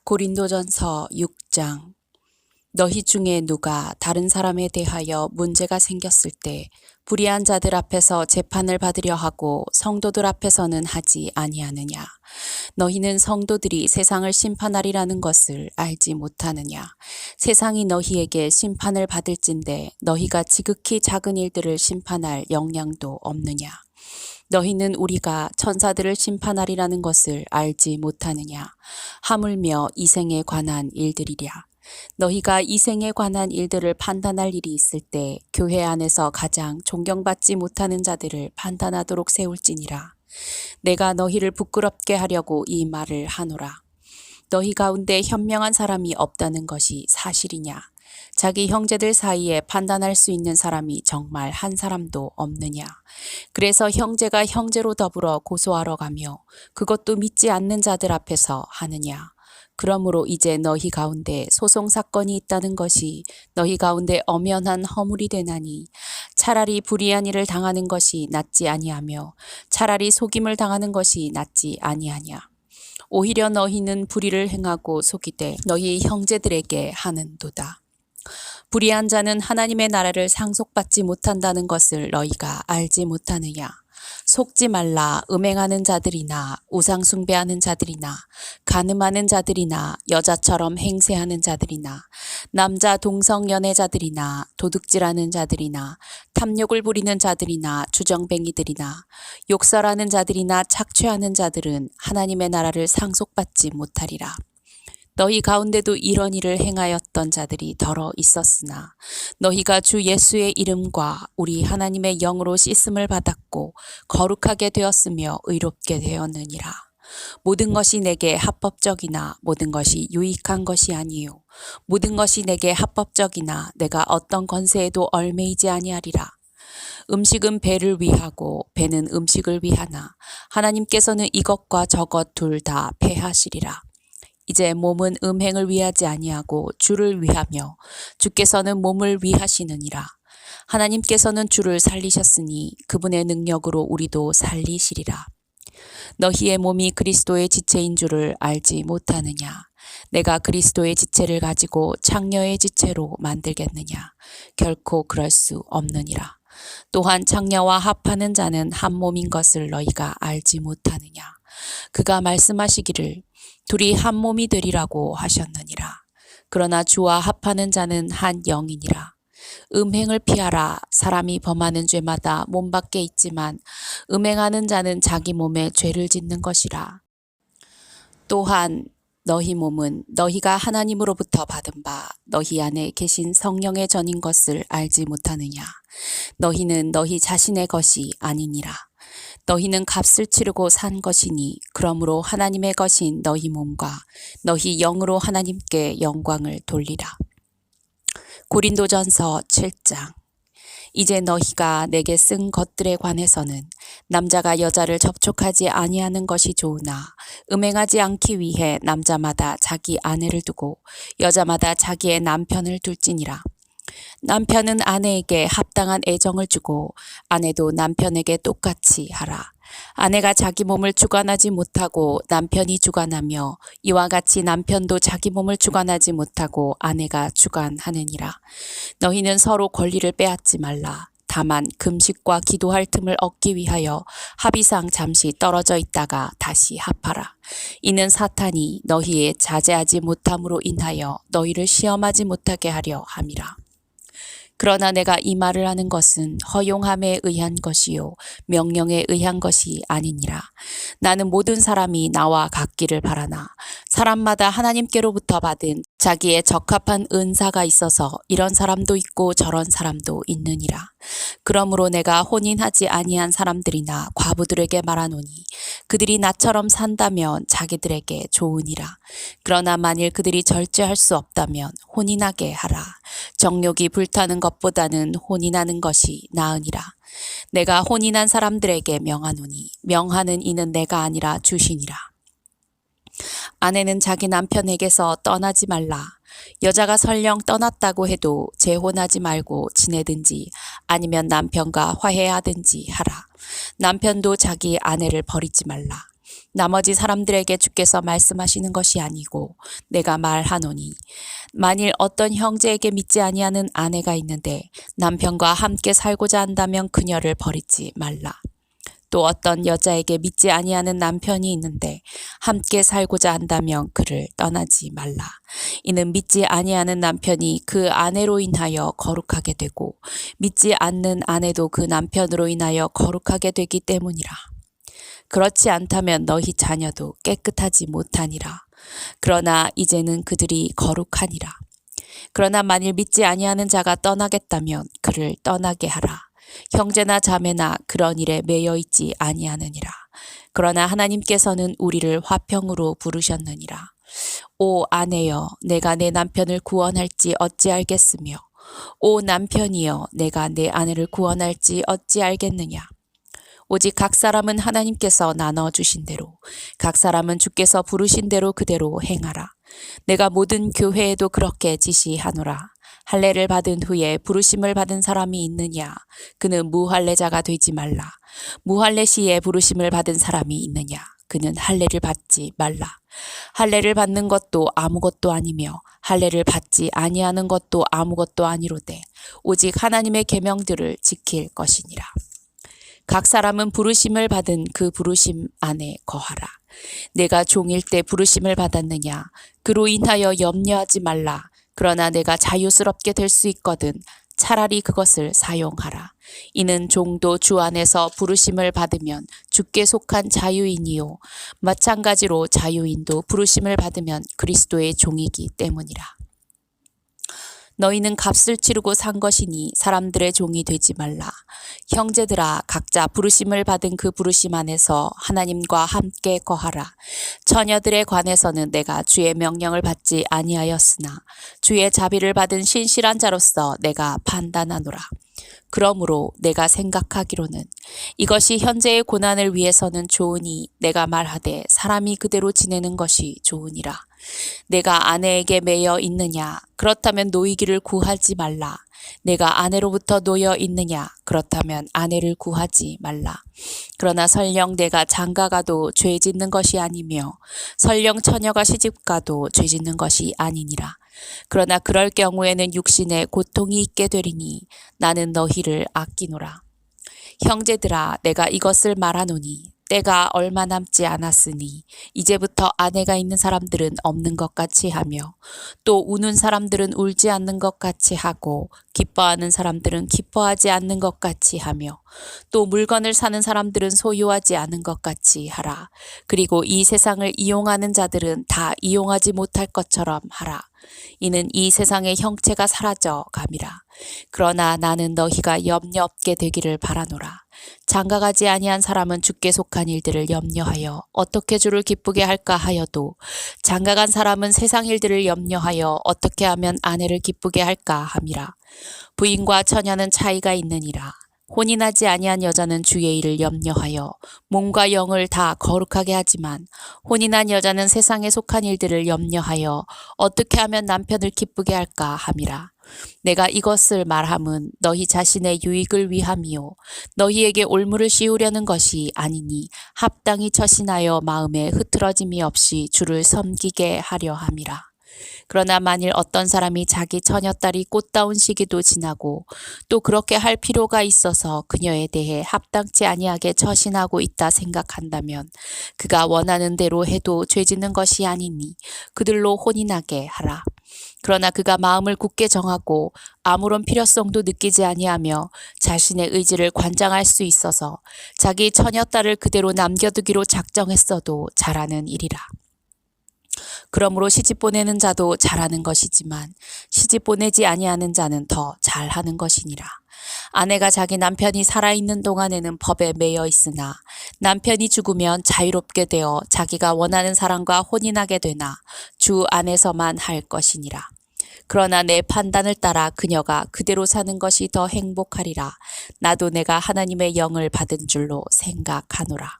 고린도전서 6장. 너희 중에 누가 다른 사람에 대하여 문제가 생겼을 때 불의한 자들 앞에서 재판을 받으려 하고 성도들 앞에서는 하지 아니하느냐? 너희는 성도들이 세상을 심판하리라는 것을 알지 못하느냐? 세상이 너희에게 심판을 받을진대 너희가 지극히 작은 일들을 심판할 역량도 없느냐? 너희는 우리가 천사들을 심판하리라는 것을 알지 못하느냐? 하물며 이생에 관한 일들이랴. 너희가 이생에 관한 일들을 판단할 일이 있을 때 교회 안에서 가장 존경받지 못하는 자들을 판단하도록 세울지니라. 내가 너희를 부끄럽게 하려고 이 말을 하노라. 너희 가운데 현명한 사람이 없다는 것이 사실이냐? 자기 형제들 사이에 판단할 수 있는 사람이 정말 한 사람도 없느냐? 그래서 형제가 형제로 더불어 고소하러 가며 그것도 믿지 않는 자들 앞에서 하느냐? 그러므로 이제 너희 가운데 소송 사건이 있다는 것이 너희 가운데 엄연한 허물이 되나니 차라리 불의한 일을 당하는 것이 낫지 아니하며 차라리 속임을 당하는 것이 낫지 아니하냐? 오히려 너희는 불의를 행하고 속이되 너희 형제들에게 하는도다. 불의한 자는 하나님의 나라를 상속받지 못한다는 것을 너희가 알지 못하느냐? 속지 말라. 음행하는 자들이나 우상 숭배하는 자들이나 간음하는 자들이나 여자처럼 행세하는 자들이나 남자 동성 연애자들이나 도둑질하는 자들이나 탐욕을 부리는 자들이나 주정뱅이들이나 욕설하는 자들이나 착취하는 자들은 하나님의 나라를 상속받지 못하리라. 너희 가운데도 이런 일을 행하였던 자들이 더러 있었으나 너희가 주 예수의 이름과 우리 하나님의 영으로 씻음을 받았고 거룩하게 되었으며 의롭게 되었느니라. 모든 것이 내게 합법적이나 모든 것이 유익한 것이 아니요 모든 것이 내게 합법적이나 내가 어떤 권세에도 얽매이지 아니하리라. 음식은 배를 위하고 배는 음식을 위하나 하나님께서는 이것과 저것 둘 다 패하시리라. 이제 몸은 음행을 위하지 아니하고 주를 위하며 주께서는 몸을 위하시느니라. 하나님께서는 주를 살리셨으니 그분의 능력으로 우리도 살리시리라. 너희의 몸이 그리스도의 지체인 줄을 알지 못하느냐? 내가 그리스도의 지체를 가지고 창녀의 지체로 만들겠느냐? 결코 그럴 수 없느니라. 또한 창녀와 합하는 자는 한 몸인 것을 너희가 알지 못하느냐? 그가 말씀하시기를 둘이 한 몸이 되리라고 하셨느니라. 그러나 주와 합하는 자는 한 영이니라. 음행을 피하라. 사람이 범하는 죄마다 몸 밖에 있지만 음행하는 자는 자기 몸에 죄를 짓는 것이라. 또한 너희 몸은 너희가 하나님으로부터 받은 바 너희 안에 계신 성령의 전인 것을 알지 못하느냐. 너희는 너희 자신의 것이 아니니라. 너희는 값을 치르고 산 것이니 그러므로 하나님의 것인 너희 몸과 너희 영으로 하나님께 영광을 돌리라. 고린도전서 7장. 이제 너희가 내게 쓴 것들에 관해서는 남자가 여자를 접촉하지 아니하는 것이 좋으나 음행하지 않기 위해 남자마다 자기 아내를 두고 여자마다 자기의 남편을 둘지니라. 남편은 아내에게 합당한 애정을 주고 아내도 남편에게 똑같이 하라. 아내가 자기 몸을 주관하지 못하고 남편이 주관하며 이와 같이 남편도 자기 몸을 주관하지 못하고 아내가 주관하느니라. 너희는 서로 권리를 빼앗지 말라. 다만 금식과 기도할 틈을 얻기 위하여 합의상 잠시 떨어져 있다가 다시 합하라. 이는 사탄이 너희의 자제하지 못함으로 인하여 너희를 시험하지 못하게 하려 함이라. 그러나 내가 이 말을 하는 것은 허용함에 의한 것이요 명령에 의한 것이 아니니라. 나는 모든 사람이 나와 같기를 바라나 사람마다 하나님께로부터 받은 자기의 적합한 은사가 있어서 이런 사람도 있고 저런 사람도 있느니라. 그러므로 내가 혼인하지 아니한 사람들이나 과부들에게 말하노니 그들이 나처럼 산다면 자기들에게 좋으니라. 그러나 만일 그들이 절제할 수 없다면 혼인하게 하라. 정욕이 불타는 것보다는 혼인하는 것이 나으니라. 내가 혼인한 사람들에게 명하노니 명하는 이는 내가 아니라 주시니라. 아내는 자기 남편에게서 떠나지 말라. 여자가 설령 떠났다고 해도 재혼하지 말고 지내든지 아니면 남편과 화해하든지 하라. 남편도 자기 아내를 버리지 말라. 나머지 사람들에게 주께서 말씀하시는 것이 아니고 내가 말하노니 만일 어떤 형제에게 믿지 아니하는 아내가 있는데 남편과 함께 살고자 한다면 그녀를 버리지 말라. 또 어떤 여자에게 믿지 아니하는 남편이 있는데 함께 살고자 한다면 그를 떠나지 말라. 이는 믿지 아니하는 남편이 그 아내로 인하여 거룩하게 되고 믿지 않는 아내도 그 남편으로 인하여 거룩하게 되기 때문이라. 그렇지 않다면 너희 자녀도 깨끗하지 못하니라. 그러나 이제는 그들이 거룩하니라. 그러나 만일 믿지 아니하는 자가 떠나겠다면 그를 떠나게 하라. 형제나 자매나 그런 일에 매여 있지 아니하느니라. 그러나 하나님께서는 우리를 화평으로 부르셨느니라. 오 아내여, 내가 내 남편을 구원할지 어찌 알겠으며, 오 남편이여, 내가 내 아내를 구원할지 어찌 알겠느냐. 오직 각 사람은 하나님께서 나눠주신 대로, 각 사람은 주께서 부르신 대로 그대로 행하라. 내가 모든 교회에도 그렇게 지시하노라. 할례를 받은 후에 부르심을 받은 사람이 있느냐? 그는 무할례자가 되지 말라. 무할례 시에 부르심을 받은 사람이 있느냐? 그는 할례를 받지 말라. 할례를 받는 것도 아무것도 아니며 할례를 받지 아니하는 것도 아무것도 아니로되 오직 하나님의 계명들을 지킬 것이니라. 각 사람은 부르심을 받은 그 부르심 안에 거하라. 내가 종일 때 부르심을 받았느냐? 그로 인하여 염려하지 말라. 그러나 내가 자유스럽게 될 수 있거든 차라리 그것을 사용하라. 이는 종도 주 안에서 부르심을 받으면 주께 속한 자유인이요 마찬가지로 자유인도 부르심을 받으면 그리스도의 종이기 때문이라. 너희는 값을 치르고 산 것이니 사람들의 종이 되지 말라. 형제들아, 각자 부르심을 받은 그 부르심 안에서 하나님과 함께 거하라. 처녀들에 관해서는 내가 주의 명령을 받지 아니하였으나 주의 자비를 받은 신실한 자로서 내가 판단하노라. 그러므로 내가 생각하기로는 이것이 현재의 고난을 위해서는 좋으니 내가 말하되 사람이 그대로 지내는 것이 좋으니라. 내가 아내에게 매여 있느냐? 그렇다면 노이기를 구하지 말라. 내가 아내로부터 놓여 있느냐? 그렇다면 아내를 구하지 말라. 그러나 설령 내가 장가가도 죄 짓는 것이 아니며 설령 처녀가 시집가도 죄 짓는 것이 아니니라. 그러나 그럴 경우에는 육신에 고통이 있게 되리니 나는 너희를 아끼노라. 형제들아, 내가 이것을 말하노니 때가 얼마 남지 않았으니 이제부터 아내가 있는 사람들은 없는 것 같이 하며 또 우는 사람들은 울지 않는 것 같이 하고 기뻐하는 사람들은 기뻐하지 않는 것 같이 하며 또 물건을 사는 사람들은 소유하지 않은 것 같이 하라. 그리고 이 세상을 이용하는 자들은 다 이용하지 못할 것처럼 하라. 이는 이 세상의 형체가 사라져 감이라. 그러나 나는 너희가 염려 없게 되기를 바라노라. 장가가지 아니한 사람은 주께 속한 일들을 염려하여 어떻게 주를 기쁘게 할까 하여도 장가간 사람은 세상 일들을 염려하여 어떻게 하면 아내를 기쁘게 할까 함이라. 부인과 처녀는 차이가 있느니라. 혼인하지 아니한 여자는 주의 일을 염려하여 몸과 영을 다 거룩하게 하지만 혼인한 여자는 세상에 속한 일들을 염려하여 어떻게 하면 남편을 기쁘게 할까 함이라. 내가 이것을 말함은 너희 자신의 유익을 위함이요 너희에게 올무를 씌우려는 것이 아니니 합당히 처신하여 마음에 흐트러짐이 없이 주를 섬기게 하려 함이라. 그러나 만일 어떤 사람이 자기 처녀딸이 꽃다운 시기도 지나고 또 그렇게 할 필요가 있어서 그녀에 대해 합당치 아니하게 처신하고 있다 생각한다면 그가 원하는 대로 해도 죄짓는 것이 아니니 그들로 혼인하게 하라. 그러나 그가 마음을 굳게 정하고 아무런 필요성도 느끼지 아니하며 자신의 의지를 관장할 수 있어서 자기 처녀딸을 그대로 남겨두기로 작정했어도 잘하는 일이라. 그러므로 시집 보내는 자도 잘하는 것이지만 시집 보내지 아니하는 자는 더 잘하는 것이니라. 아내가 자기 남편이 살아있는 동안에는 법에 매여 있으나 남편이 죽으면 자유롭게 되어 자기가 원하는 사람과 혼인하게 되나 주 안에서만 할 것이니라. 그러나 내 판단을 따라 그녀가 그대로 사는 것이 더 행복하리라. 나도 내가 하나님의 영을 받은 줄로 생각하노라.